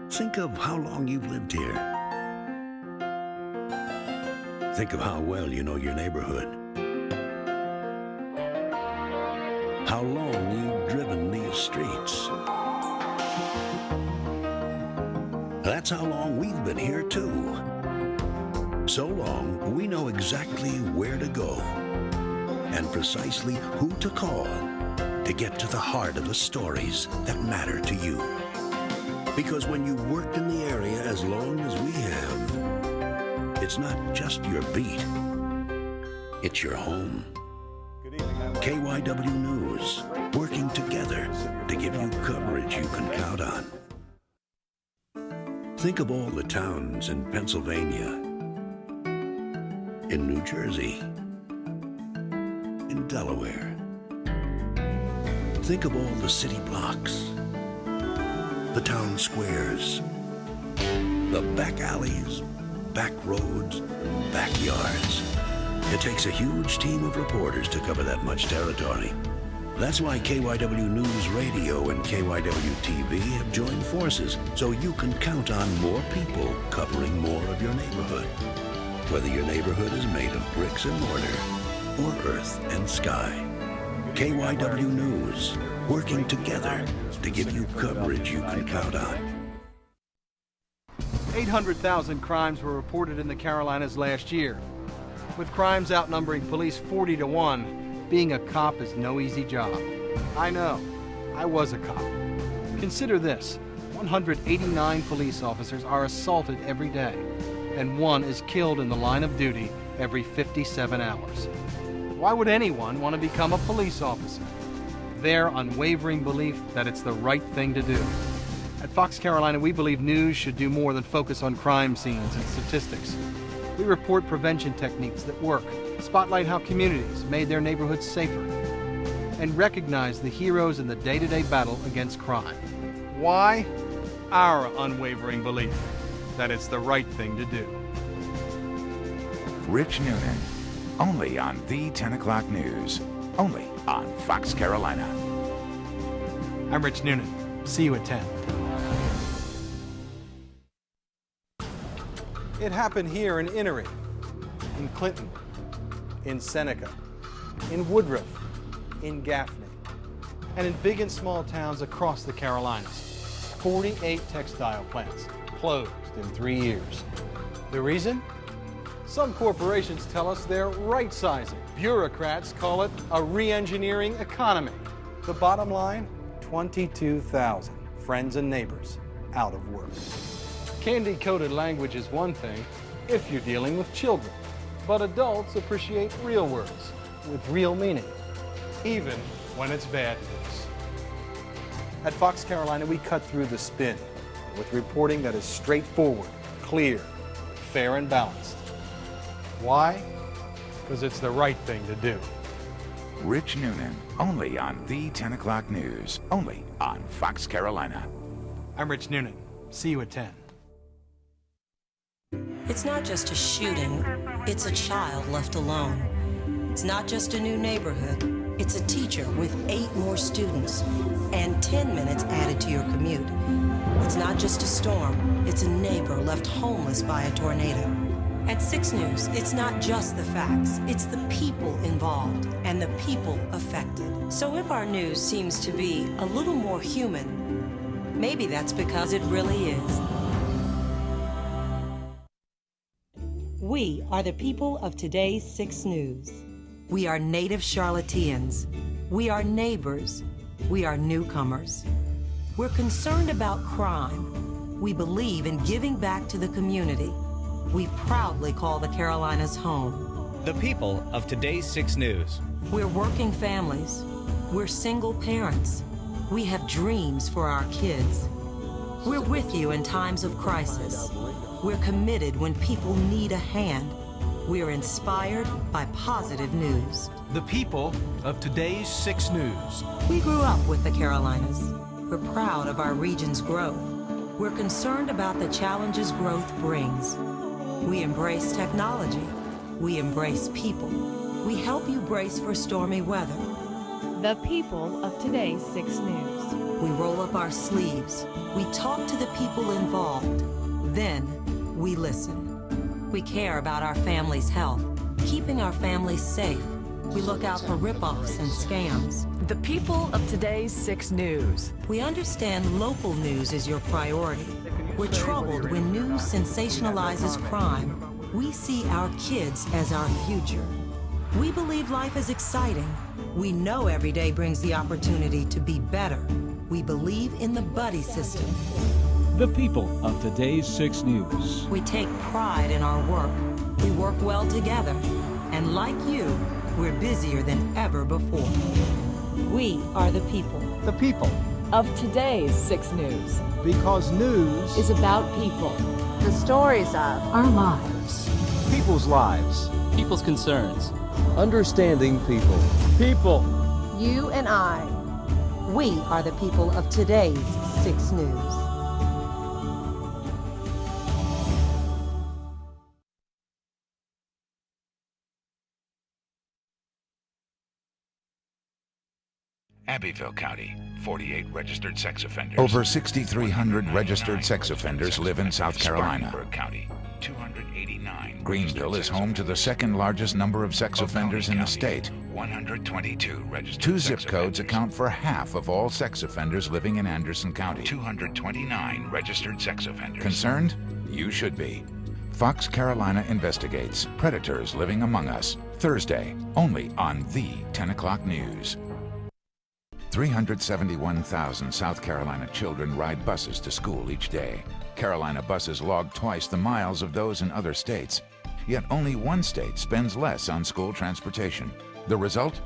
Think of how long you've lived here. Think of how well you know your neighborhood. How long you've driven these streets. That's how long we've been here too. So long, we know exactly where to go and precisely who to call to get to the heart of the stories that matter to you. Because when you've worked in the area as long as we have, it's not just your beat, it's your home. KYW News, working together to give you coverage you can count on. Think of all the towns in Pennsylvania, in New Jersey, in Delaware. Think of all the city blocks, the town squares, the back alleys, back roads, backyards. It takes a huge team of reporters to cover that much territory. That's why KYW News Radio and KYW TV have joined forces, so you can count on more people covering more of your neighborhood. Whether your neighborhood is made of bricks and mortar or earth and sky. KYW News, working together to give you coverage you can count on. 800,000 crimes were reported in the Carolinas last year. With crimes outnumbering police 40 to 1, being a cop is no easy job. I know. I was a cop. Consider this. 189 police officers are assaulted every day, and one is killed in the line of duty every 57 hours. Why would anyone want to become a police officer? Their unwavering belief that it's the right thing to do. At Fox Carolina, we believe news should do more than focus on crime scenes and statistics. We report prevention techniques that work, spotlight how communities made their neighborhoods safer, and recognize the heroes in the day-to-day battle against crime. Why? Our unwavering belief that it's the right thing to do. Rich Noonan, only on the 10 o'clock news, only on Fox Carolina. I'm Rich Noonan. See you at 10. It happened here in Inouye, in Clinton, in Seneca, in Woodruff, in Gaffney, and in big and small towns across the Carolinas. 48 textile plants closed in 3 years. The reason? Some corporations tell us they're right-sizing. Bureaucrats call it a re-engineering economy. The bottom line, 22,000 friends and neighbors out of work. Candy-coated language is one thing if you're dealing with children, but adults appreciate real words with real meaning, even when it's bad news. At Fox Carolina, we cut through the spin with reporting that is straightforward, clear, fair, and balanced. Why? Because it's the right thing to do. Rich Noonan, only on the 10 o'clock news, only on Fox Carolina. I'm Rich Noonan. See you at 10. It's not just a shooting, it's a child left alone. It's not just a new neighborhood, it's a teacher with 8 more students and 10 minutes added to your commute. It's not just a storm, it's a neighbor left homeless by a tornado. At 6 News, it's not just the facts, it's the people involved and the people affected. So if our news seems to be a little more human, maybe that's because it really is. We are the people of today's 6 News. We are native Charlotteans. We are neighbors. We are newcomers. We're concerned about crime. We believe in giving back to the community. We proudly call the Carolinas home. The people of today's 6 News. We're working families. We're single parents. We have dreams for our kids. We're with you in times of crisis. We're committed when people need a hand. We're inspired by positive news. The people of today's 6 News. We grew up with the Carolinas. We're proud of our region's growth. We're concerned about the challenges growth brings. We embrace technology. We embrace people. We help you brace for stormy weather. The people of today's 6 News. We roll up our sleeves. We talk to the people involved. Then we listen. We care about our family's health, keeping our families safe. We look out for rip-offs and scams. The people of today's 6 News. We understand local news is your priority. We're troubled when news sensationalizes crime. We see our kids as our future. We believe life is exciting. We know every day brings the opportunity to be better. We believe in the buddy system. The people of today's 6 News. We take pride in our work. We work well together. And like you, we're busier than ever before. We are the people. The people. Of today's 6 News. Because news Is about people. The stories of Our lives. people's lives. People's concerns. Understanding people. People. you and I. We are the people of today's 6 News. Abbeville County, 48 registered sex offenders. Over 6,300 registered sex offenders live in South Carolina. Spartanburg County, 289. Greenville is home to the second largest number of sex offenders in the state. 122 registered 2 sex zip codes offenders. account for half of all sex offenders living in Anderson County. 229 registered sex offenders. Concerned? You should be. Fox Carolina investigates predators living among us. Thursday, only on the 10 o'clock news. 371,000 South Carolina children ride buses to school each day. Carolina buses log twice the miles of those in other states. Yet only one state spends less on school transportation. The result?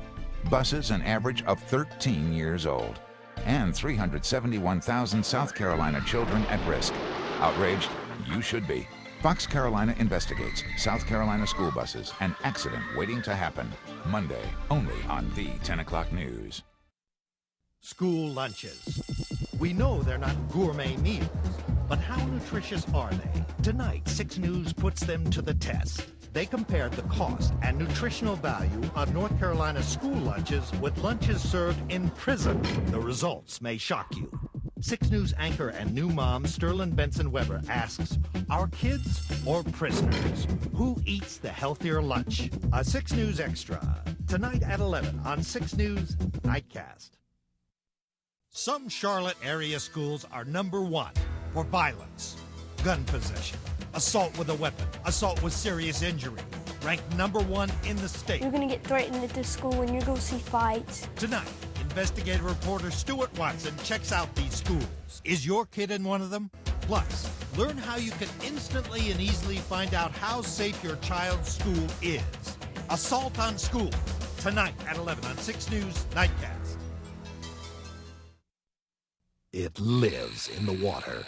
Buses an average of 13 years old. And 371,000 South Carolina children at risk. Outraged? You should be. Fox Carolina investigates South Carolina school buses, an accident waiting to happen. Monday, only on the 10 o'clock news. School lunches. We know they're not gourmet meals, but how nutritious are they? Tonight, 6 News puts them to the test. They compared the cost and nutritional value of North Carolina school lunches with lunches served in prison. The results may shock you. 6 News anchor and new mom Sterling Benson Weber asks, our kids or prisoners? Who eats the healthier lunch? A 6 News Extra. Tonight at 11 on 6 News Nightcast. Some Charlotte area schools are #1 for violence, gun possession, assault with a weapon, assault with serious injury, ranked #1 in the state. You're going to get threatened at this school when you go see fights. Tonight, investigative reporter Stuart Watson checks out these schools. Is your kid in one of them? Plus, learn how you can instantly and easily find out how safe your child's school is. Assault on School, tonight at 11 on 6 News Nightcast. It lives in the water.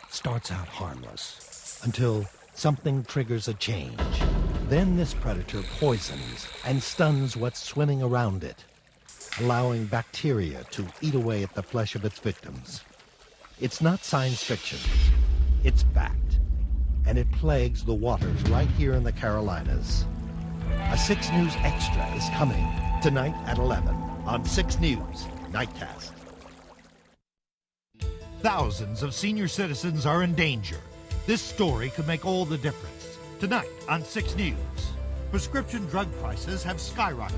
Starts out harmless until something triggers a change. Then this predator poisons and stuns what's swimming around it, allowing bacteria to eat away at the flesh of its victims. It's not science fiction. It's fact. And it plagues the waters right here in the Carolinas. A 6 News Extra is coming tonight at 11 on 6 News Nightcast. Thousands of senior citizens are in danger. This story could make all the difference. Tonight on 6 News, prescription drug prices have skyrocketed,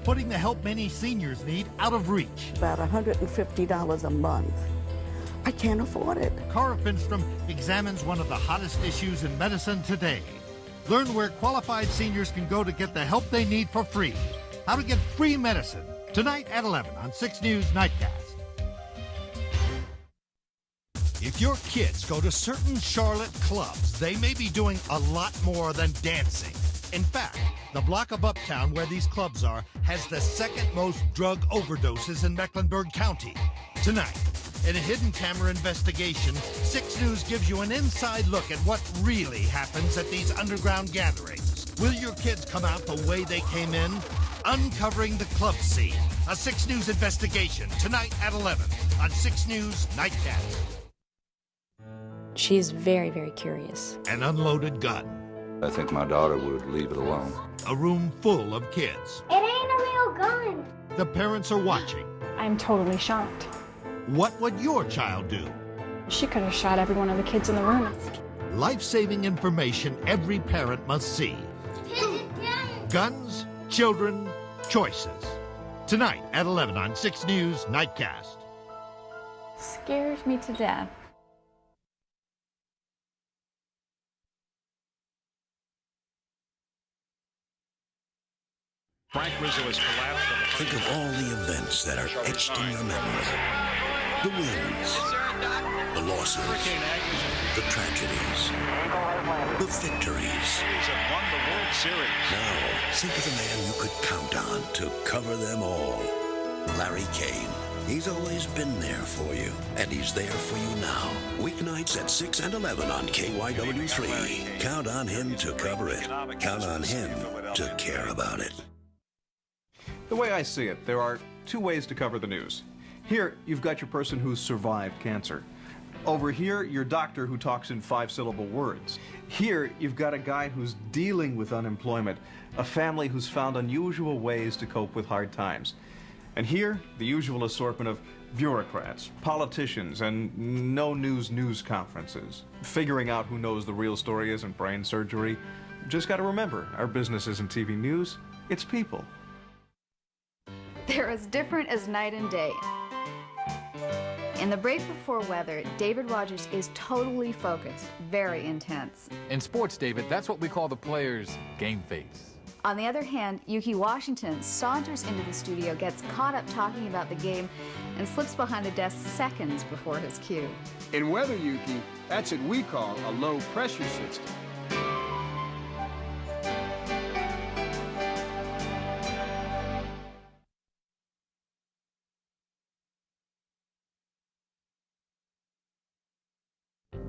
putting the help many seniors need out of reach. About $150 a month. I can't afford it. Cara Finstrom examines one of the hottest issues in medicine today. Learn where qualified seniors can go to get the help they need for free. How to get free medicine. Tonight at 11 on 6 News Nightcast. If your kids go to certain Charlotte clubs, they may be doing a lot more than dancing. In fact, the block of Uptown where these clubs are has the second most drug overdoses in Mecklenburg County. Tonight, in a hidden camera investigation, 6 News gives you an inside look at what really happens at these underground gatherings. Will your kids come out the way they came in? Uncovering the club scene. A 6 News investigation tonight at 11 on 6 News Nightcast. She's very, very curious. An unloaded gun. I think my daughter would leave it alone. A room full of kids. It ain't a real no gun. The parents are watching. I'm totally shocked. What would your child do? She could have shot every one of the kids in the room. Life-saving information every parent must see. Guns, children, choices. Tonight at 11 on 6 News Nightcast. Scares me to death. Frank Rizzo has collapsed. Think of all the events that are etched in your memory. The wins, the losses, the tragedies, the victories. Won the World Series. Now, think of the man you could count on to cover them all. Larry Kane. He's always been there for you, and he's there for you now. Weeknights at 6 and 11 on KYW3. Count on him to cover it. Count on him to care about it. The way I see it, there are two ways to cover the news. Here, you've got your person who's survived cancer. Over here, your doctor who talks in 5-syllable words. Here, you've got a guy who's dealing with unemployment, a family who's found unusual ways to cope with hard times. And here, the usual assortment of bureaucrats, politicians, and no-news conferences. Figuring out who knows the real story isn't brain surgery. Just gotta remember, our business isn't TV news, it's people. They're as different as night and day. In the break before weather, David Rogers is totally focused, very intense. In sports, David, that's what we call the players' game face. On the other hand, Yuki Washington saunters into the studio, gets caught up talking about the game, and slips behind the desk seconds before his cue. In weather, Yuki, that's what we call a low-pressure system.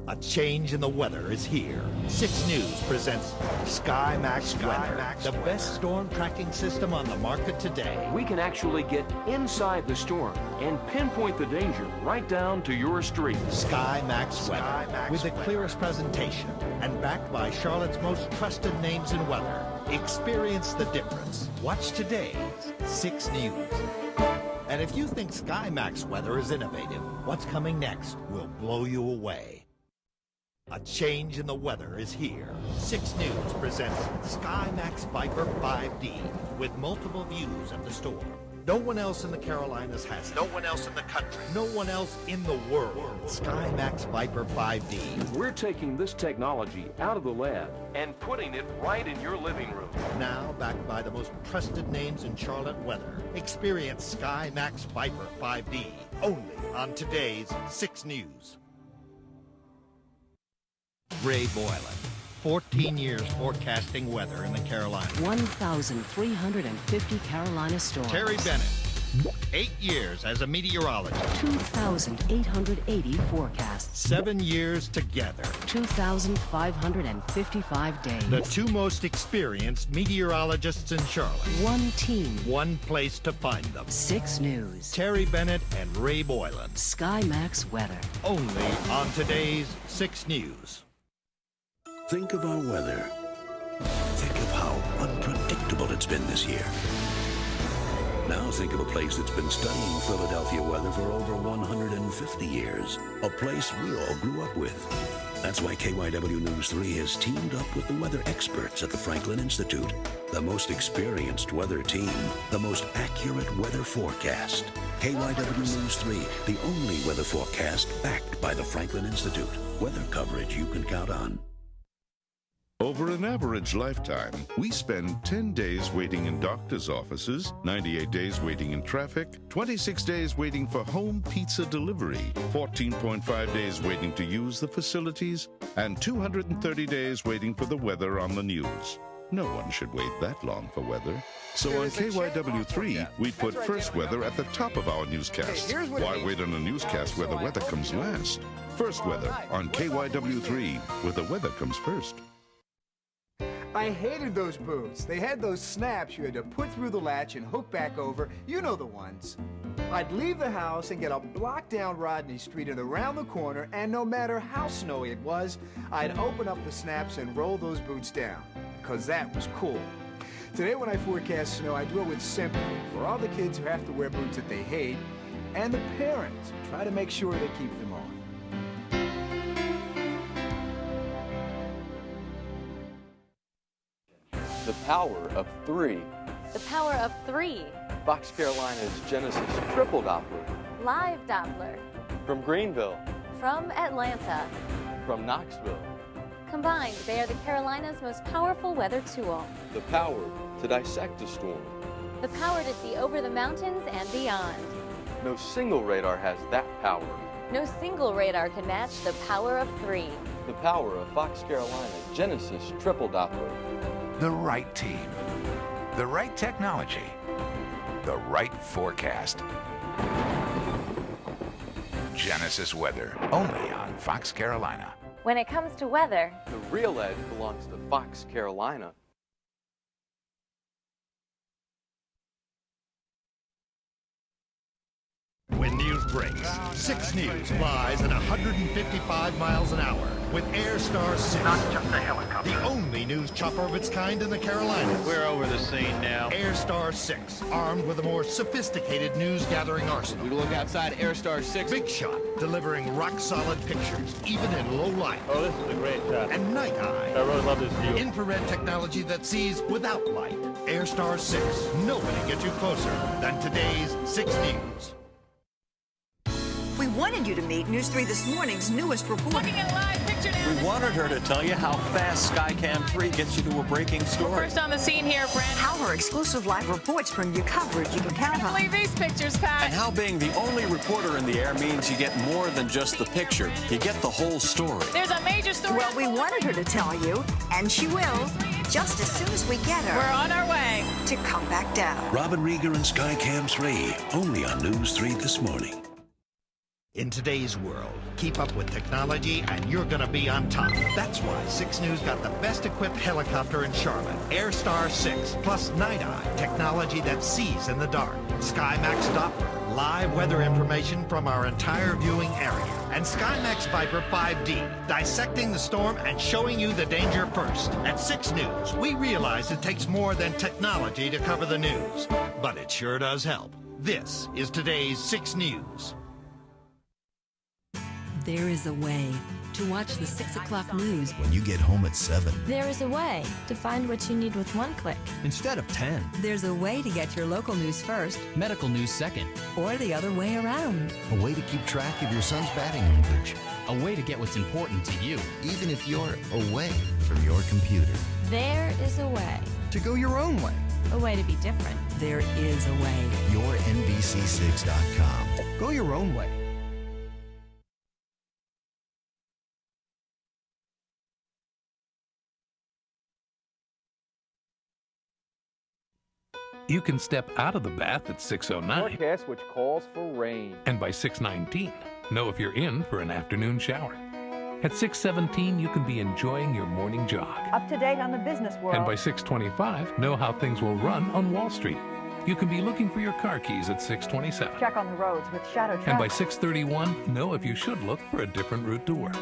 A change in the weather is here. 6 News presents SkyMax Weather, the best storm tracking system on the market today. We can actually get inside the storm and pinpoint the danger right down to your street. SkyMax Weather, with the clearest presentation and backed by Charlotte's most trusted names in weather. Experience the difference. Watch today's 6 News. And if you think SkyMax Weather is innovative, what's coming next will blow you away. A change in the weather is here. 6 News presents SkyMax Viper 5D with multiple views of the storm. No one else in the Carolinas has it. No one else in the country. No one else in the world. SkyMax Viper 5D. We're taking this technology out of the lab and putting it right in your living room. Now backed by the most trusted names in Charlotte weather. Experience SkyMax Viper 5D only on today's 6 News. Ray Boylan, 14 years forecasting weather in the Carolinas. 1,350 Carolina storms. Terry Bennett, 8 years as a meteorologist. 2,880 forecasts. 7 years together. 2,555 days. The two most experienced meteorologists in Charlotte. One team. One place to find them. 6 News. Terry Bennett and Ray Boylan. SkyMax Weather. Only on today's 6 News. Think of our weather. Think of how unpredictable it's been this year. Now think of a place that's been studying Philadelphia weather for over 150 years. A place we all grew up with. That's why KYW News 3 has teamed up with the weather experts at the Franklin Institute. The most experienced weather team. The most accurate weather forecast. KYW News 3, the only weather forecast backed by the Franklin Institute. Weather coverage you can count on. Over an average lifetime, we spend 10 days waiting in doctor's offices, 98 days waiting in traffic, 26 days waiting for home pizza delivery, 14.5 days waiting to use the facilities, and 230 days waiting for the weather on the news. No one should wait that long for weather. So on KYW3, we put first weather at the top of our newscasts. Why wait on a newscast where the weather comes last? First weather on KYW3, where the weather comes first. I hated those boots. They had those snaps you had to put through the latch and hook back over. You know the ones. I'd leave the house and get a block down Rodney Street and around the corner, and no matter how snowy it was, I'd open up the snaps and roll those boots down, because that was cool. Today when I forecast snow, I do it with sympathy for all the kids who have to wear boots that they hate, and the parents who try to make sure they keep them on. The power of 3. The power of 3. Fox Carolina's Genesis Triple Doppler. Live Doppler. From Greenville. From Atlanta. From Knoxville. Combined, they are the Carolinas' most powerful weather tool. The power to dissect a storm. The power to see over the mountains and beyond. No single radar has that power. No single radar can match the power of 3. The power of Fox Carolina's Genesis Triple Doppler. The right team, the right technology, the right forecast. Genesis Weather, only on Fox Carolina. When it comes to weather, the real edge belongs to Fox Carolina. When news breaks, 6 News flies at 155 miles an hour with Airstar 6. Not just a helicopter. The only news chopper of its kind in the Carolinas. We're over the scene now. Airstar 6, armed with a more sophisticated news-gathering arsenal. We look outside Airstar 6. Big shot, delivering rock-solid pictures, even in low light. Oh, this is a great shot. And night eye. I really love this view. Infrared technology that sees without light. Airstar 6. Nobody gets you closer than today's 6 News. We wanted you to meet News 3 This Morning's newest reporter. Looking at live picture now. We wanted her to tell you how fast Skycam 3 gets you to a breaking story. First on the scene here, Brandon. How her exclusive live reports bring you coverage you can count on. I believe these pictures, Pat. And how being the only reporter in the air means you get more than just the picture. You get the whole story. There's a major story. Well, we wanted her to tell you, and she will, just as soon as we get her. We're on our way. To come back down. Robin Rieger and Skycam 3, only on News 3 This Morning. In today's world, keep up with technology and you're gonna be on top. That's why 6 News got the best equipped helicopter in Charlotte. Airstar 6, plus Night Eye, technology that sees in the dark. SkyMax Doppler, live weather information from our entire viewing area. And SkyMax Viper 5D, dissecting the storm and showing you the danger first. At 6 News, we realize it takes more than technology to cover the news, but it sure does help. This is today's 6 News. There is a way to watch the 6 o'clock news. When you get home at 7. There is a way to find what you need with one click. Instead of 10. There's a way to get your local news first. Medical news second. Or the other way around. A way to keep track of your son's batting average. A way to get what's important to you. Even if you're away from your computer. There is a way. To go your own way. A way to be different. There is a way. YourNBC6.com. Go your own way. You can step out of the bath at 6:09. Forecast which calls for rain. And by 6:19, know if you're in for an afternoon shower. At 6:17, you can be enjoying your morning jog. Up to date on the business world. And by 6:25, know how things will run on Wall Street. You can be looking for your car keys at 6:27. Check on the roads with shadow traffic. And by 6:31, know if you should look for a different route to work.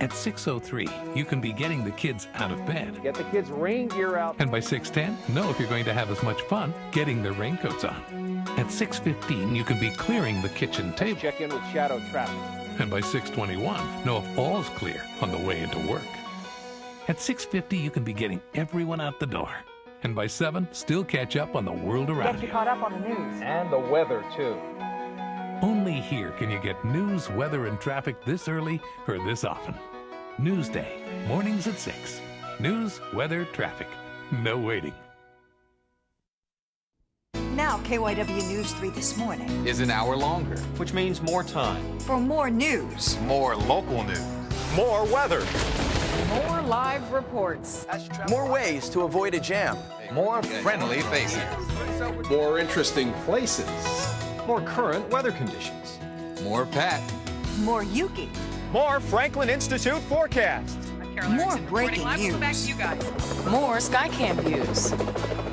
At 6:03, you can be getting the kids out of bed. Get the kids' rain gear out. And by 6:10, know if you're going to have as much fun getting their raincoats on. At 6:15, you can be clearing the kitchen table. Check in with shadow traffic. And by 6:21, know if all's clear on the way into work. At 6:50, you can be getting everyone out the door. And by 7, still catch up on the world around you. Caught up on the news. And the weather, too. Only here can you get news, weather, and traffic this early or this often. Newsday, mornings at 6. News, weather, traffic. No waiting. Now KYW News 3 This Morning. Is an hour longer, which means more time. For more news. More local news. More weather. More live reports. More ways to avoid a jam. More friendly faces. More interesting places. More current weather conditions. More Pat. More Yuki. More Franklin Institute forecasts. More breaking news. Back to you guys. More Skycam views.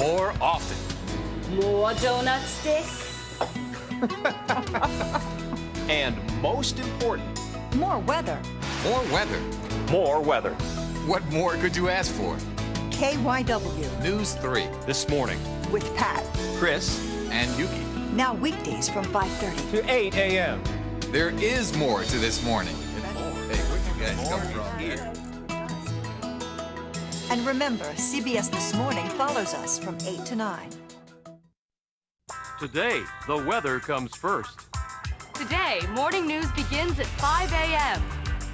More often. More donut sticks. And most important, more weather. More weather. More weather. What more could you ask for? KYW. News 3 this morning. With Pat. Chris and Yuki. Now weekdays from 5:30 to 8 a.m. There is more to this morning. Hey, where'd you guys come from here? And remember, CBS This Morning follows us from 8 to 9. Today, the weather comes first. Today, morning news begins at 5 a.m.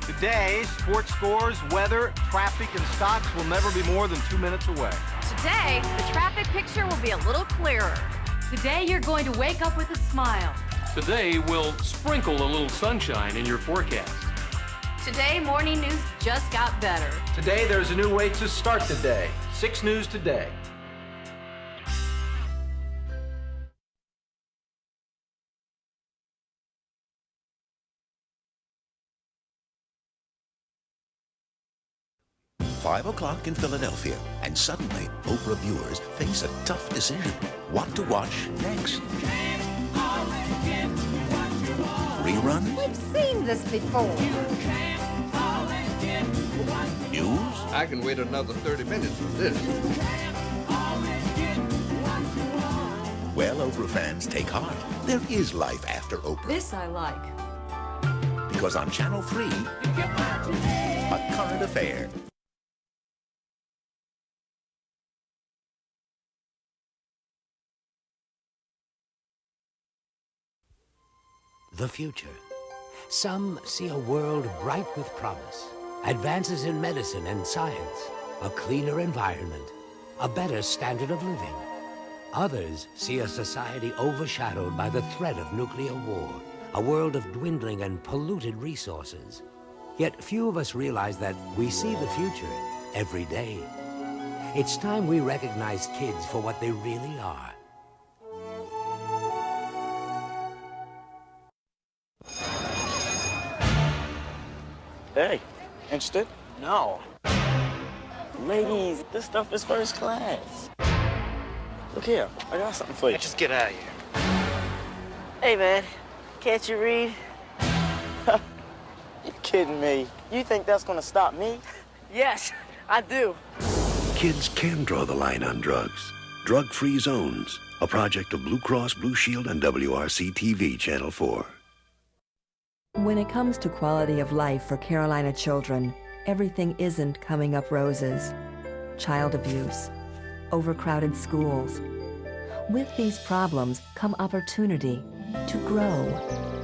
Today, sports scores, weather, traffic, and stocks will never be more than 2 minutes away. Today, the traffic picture will be a little clearer. Today, you're going to wake up with a smile. Today, we'll sprinkle a little sunshine in your forecast. Today, morning news just got better. Today, there's a new way to start the day. 6 News Today. Five o'clock in Philadelphia, and suddenly Oprah viewers face a tough decision. What to watch next? Rerun? We've seen this before. News? I can wait another 30 minutes for this. Well, Oprah fans, take heart. There is life after Oprah. This I like. Because on Channel 3, A Current Affair. The future. Some see a world bright with promise, advances in medicine and science, a cleaner environment, a better standard of living. Others see a society overshadowed by the threat of nuclear war, a world of dwindling and polluted resources. Yet few of us realize that we see the future every day. It's time we recognize kids for what they really are. Hey, interested? No. Ladies, this stuff is first class. Look here, I got something for you. Just get out of here. Hey, man, can't you read? You kidding me? You think that's gonna stop me? Yes, I do. Kids can draw the line on drugs. Drug-free zones, a project of Blue Cross Blue Shield and WRC-TV Channel 4. When it comes to quality of life for Carolina children, everything isn't coming up roses. Child abuse, overcrowded schools. With these problems come opportunity to grow.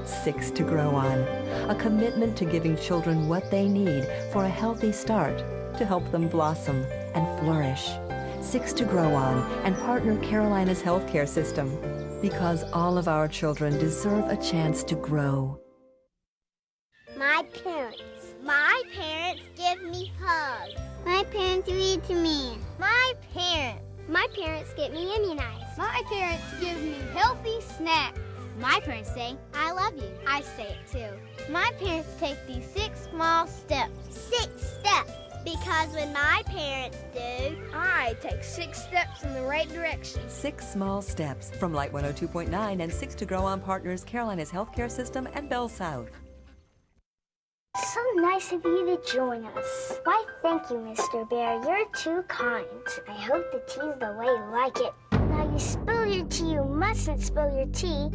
6 to Grow On, a commitment to giving children what they need for a healthy start to help them blossom and flourish. 6 to Grow On and partner Carolina's healthcare system, because all of our children deserve a chance to grow. My parents give me hugs. My parents read to me. My parents get me immunized. My parents give me healthy snacks. My parents say, I love you. I say it too. My parents take these 6 small steps. 6 steps. Because when my parents do, I take 6 steps in the right direction. 6 small steps from Light 102.9 and 6 to Grow On partners Carolina's healthcare system and Bell South. So nice of you to join us. Why, thank you, Mr. Bear. You're too kind. I hope the tea's the way you like it. Now, you spill your tea. You mustn't spill your tea.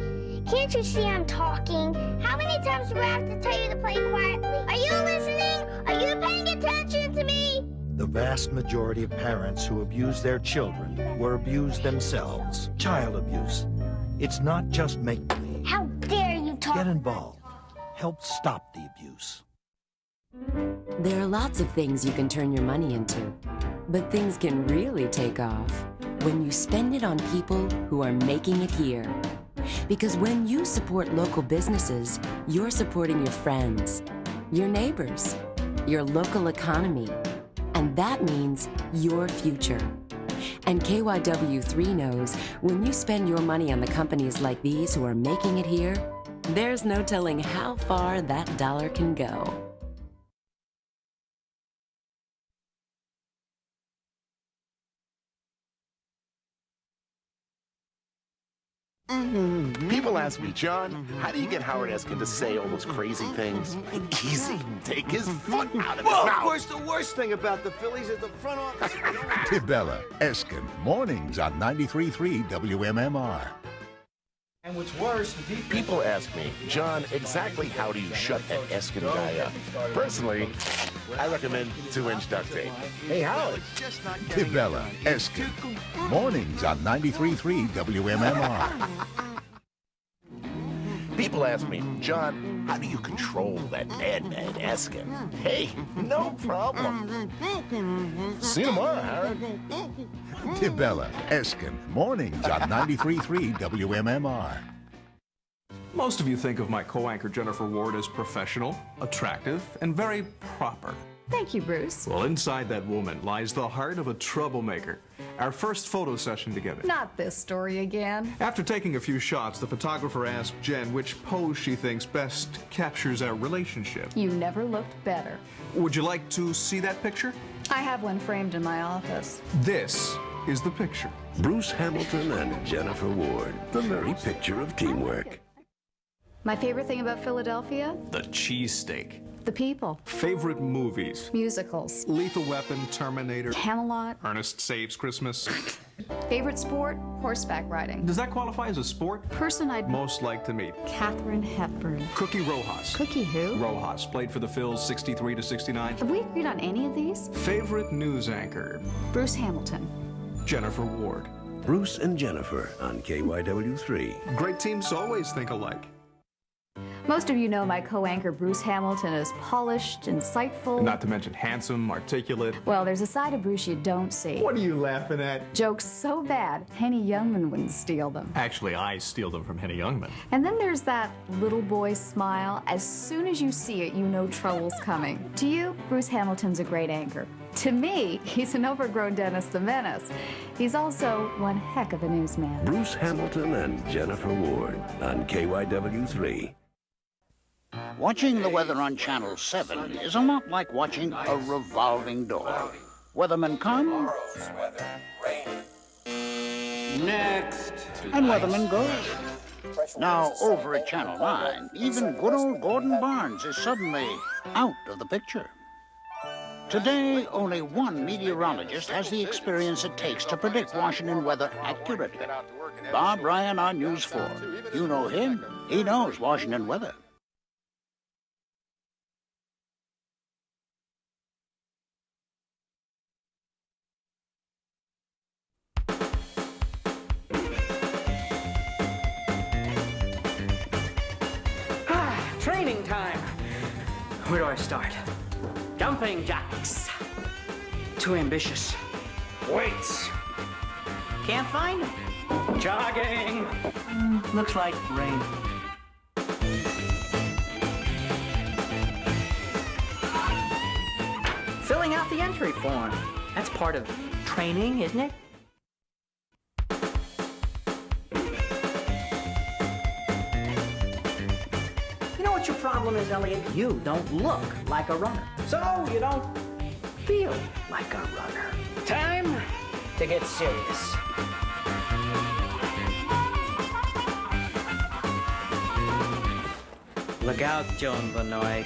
Can't you see I'm talking? How many times do I have to tell you to play quietly? Are you listening? Are you paying attention to me? The vast majority of parents who abuse their children were abused themselves. Child abuse. It's not just make-believe. How dare you talk? Get involved. Help stop the abuse. There are lots of things you can turn your money into, but things can really take off when you spend it on people who are making it here. Because when you support local businesses, you're supporting your friends, your neighbors, your local economy, and that means your future. And KYW3 knows when you spend your money on the companies like these who are making it here, there's no telling how far that dollar can go. People ask me, John, how do you get Howard Eskin to say all those crazy things? Easy. Take his foot out of his mouth. Of course, the worst thing about the Phillies is the front office. Tibella, Eskin, mornings on 93.3 WMMR. And what's worse, People ask me, John, exactly how do you shut that Eskin guy up? Personally, I recommend 2-inch duct tape. Hey, Howard. Tibella, Eskin, mornings on 93.3 WMMR. People ask me, John, how do you control that madman Eskin? Hey, no problem. See you tomorrow, Howard. Tibella, Eskin, mornings on 93.3 WMMR. Most of you think of my co-anchor Jennifer Ward as professional, attractive, and very proper. Thank you, Bruce. Well, inside that woman lies the heart of a troublemaker. Our first photo session together. Not this story again. After taking a few shots, the photographer asked Jen which pose she thinks best captures our relationship. You never looked better. Would you like to see that picture? I have one framed in my office. This is the picture. Bruce Hamilton and Jennifer Ward, the very picture of teamwork. My favorite thing about Philadelphia? The cheesesteak. The people. Favorite movies? Musicals. Lethal Weapon, Terminator. Camelot. Ernest Saves Christmas. Favorite sport? Horseback riding. Does that qualify as a sport? Person I'd most like to meet. Katharine Hepburn. Cookie Rojas. Cookie who? Rojas, played for the Phils 63 to 69. Have we agreed on any of these? Favorite news anchor? Bruce Hamilton. Jennifer Ward. Bruce and Jennifer on KYW3. Great teams always think alike. Most of you know my co-anchor Bruce Hamilton is polished, insightful. Not to mention handsome, articulate. Well, there's a side of Bruce you don't see. What are you laughing at? Jokes so bad, Henny Youngman wouldn't steal them. Actually, I steal them from Henny Youngman. And then there's that little boy smile. As soon as you see it, you know trouble's coming. To you, Bruce Hamilton's a great anchor. To me, he's an overgrown Dennis the Menace. He's also one heck of a newsman. Bruce Hamilton and Jennifer Ward on KYW3. Watching the weather on Channel 7 is a lot like watching a revolving door. Weathermen come, Next. and weathermen go. Now, over at Channel 9, even good old Gordon Barnes is suddenly out of the picture. Today, only one meteorologist has the experience it takes to predict Washington weather accurately. Bob Ryan on News 4. You know him. He knows Washington weather. Training time. Where do I start? Jumping jacks. Too ambitious. Weights. Can't find them. Jogging. Looks like rain. Filling out the entry form. That's part of training, isn't it? You know what your problem is, Elliot? You don't look like a runner. So you don't feel like a runner. Time to get serious. Look out, Joan Benoit.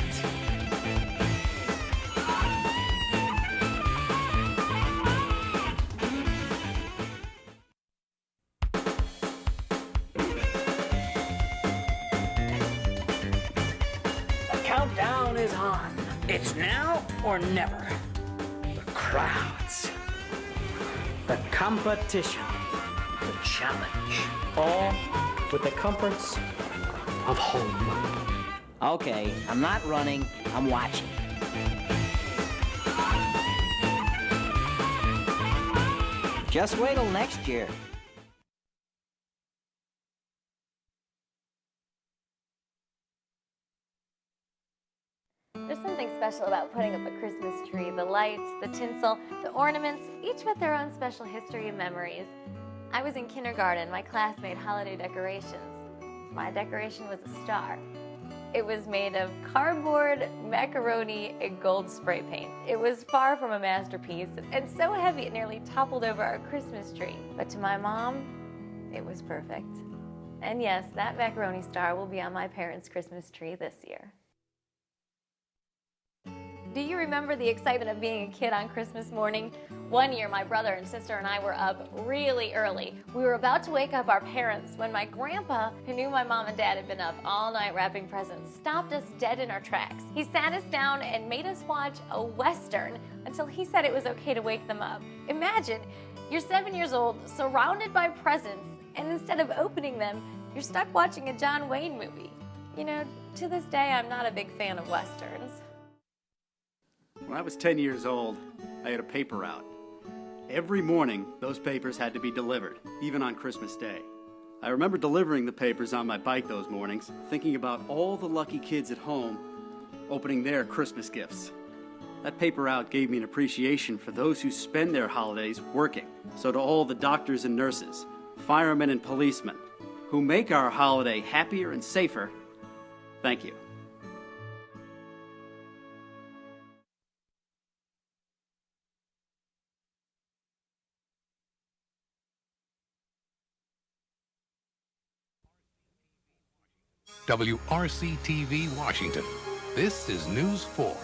The countdown is on. It's now or never. The crowds. The competition. The challenge. All with the comforts of home. Okay, I'm not running, I'm watching. Just wait till next year. There's something special about putting up a Christmas tree. The lights, the tinsel, the ornaments, each with their own special history and memories. I was in kindergarten. My class made holiday decorations. My decoration was a star. It was made of cardboard, macaroni, and gold spray paint. It was far from a masterpiece and so heavy it nearly toppled over our Christmas tree. But to my mom, it was perfect. And yes, that macaroni star will be on my parents' Christmas tree this year. Do you remember the excitement of being a kid on Christmas morning? One year, my brother and sister and I were up really early. We were about to wake up our parents when my grandpa, who knew my mom and dad had been up all night wrapping presents, stopped us dead in our tracks. He sat us down and made us watch a Western until he said it was okay to wake them up. Imagine, you're 7 years old, surrounded by presents, and instead of opening them, you're stuck watching a John Wayne movie. You know, to this day, I'm not a big fan of Westerns. When I was 10 years old, I had a paper route. Every morning, those papers had to be delivered, even on Christmas Day. I remember delivering the papers on my bike those mornings, thinking about all the lucky kids at home opening their Christmas gifts. That paper route gave me an appreciation for those who spend their holidays working. So to all the doctors and nurses, firemen and policemen, who make our holiday happier and safer, thank you. WRC-TV Washington. This is News 4,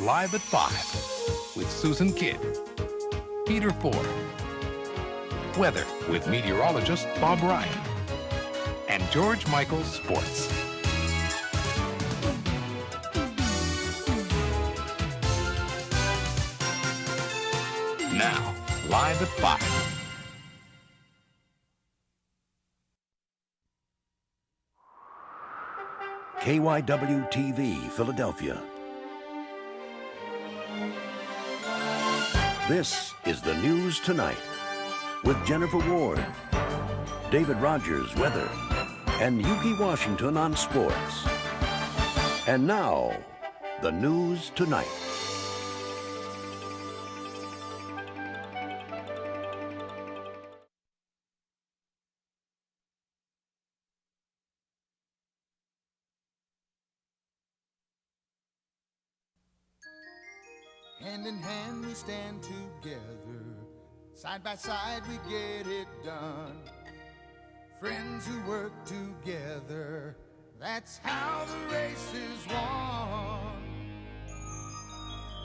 live at 5, with Susan Kidd, Peter Ford, weather with meteorologist Bob Ryan, and George Michael's sports. Now, live at 5. KYW-TV, Philadelphia. This is the News Tonight with Jennifer Ward, David Rogers, weather, and Yuki Washington on sports. And now, the News Tonight. Hand in hand we stand together, side by side we get it done. Friends who work together, that's how the race is won.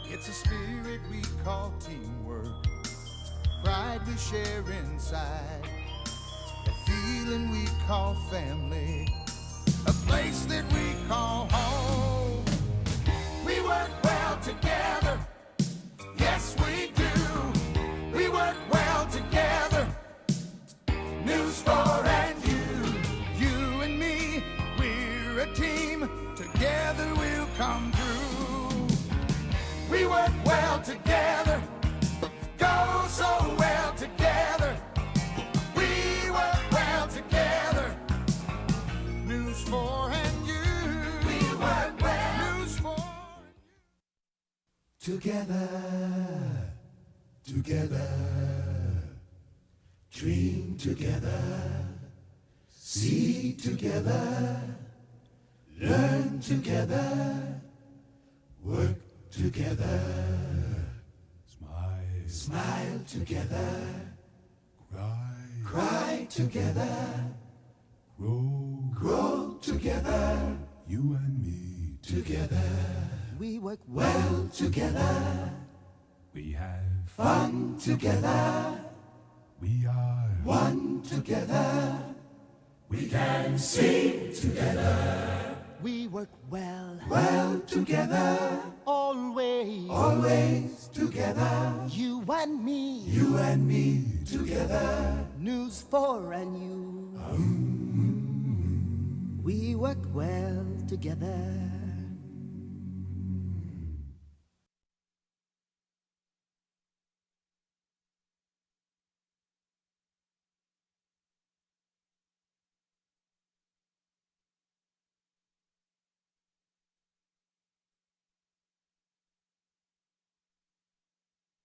It's a spirit we call teamwork, pride we share inside, a feeling we call family, a place that we call home. We work well together. Yes, we do. We work well together. News 4 and you and me, we're a team. Together we'll come through. We work well together. Go so well together. We work well together. News 4 and you. We work well. News 4. Together, together, dream together, see together, learn together, work together, smile together, cry together, grow together, you and me together. We work well together. We have fun together. We are one together. We can sing together. We work well together. Always together. You and me together. News 4 and you. We work well together.